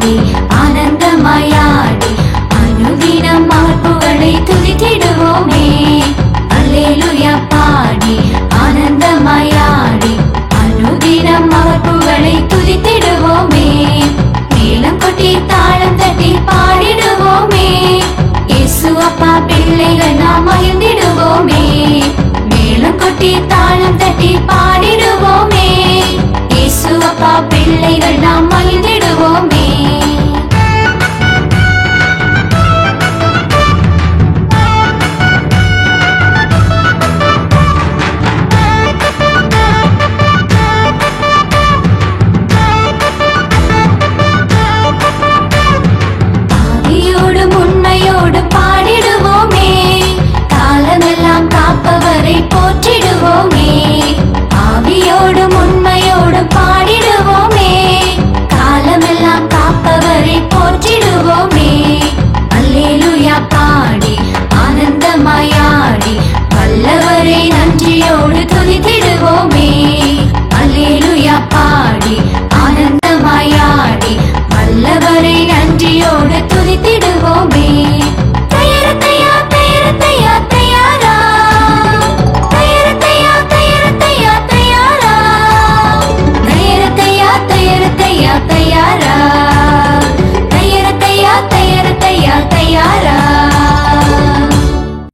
பாடி ஆனந்தமாயாடி அனுதினம் அவர் புகழை துதித்திடுவோமே. அல்லேலூயா பாடி ஆனந்தமாயாடி அனுதினம் அவர் புகழை துதித்திடுவோமே. மேளம் கொட்டி தாளம் தட்டி பாடிடுவோமே. இயேசு அப்பா பிள்ளைகள் நாம் மகிழ்ந்திடுவோமே. மேளம் கொட்டி தாளம் தட்டி பாடிடுவோமே. இயேசு அப்பா பிள்ளைகள் நாம் மகிழ்ந்திடுவோமே.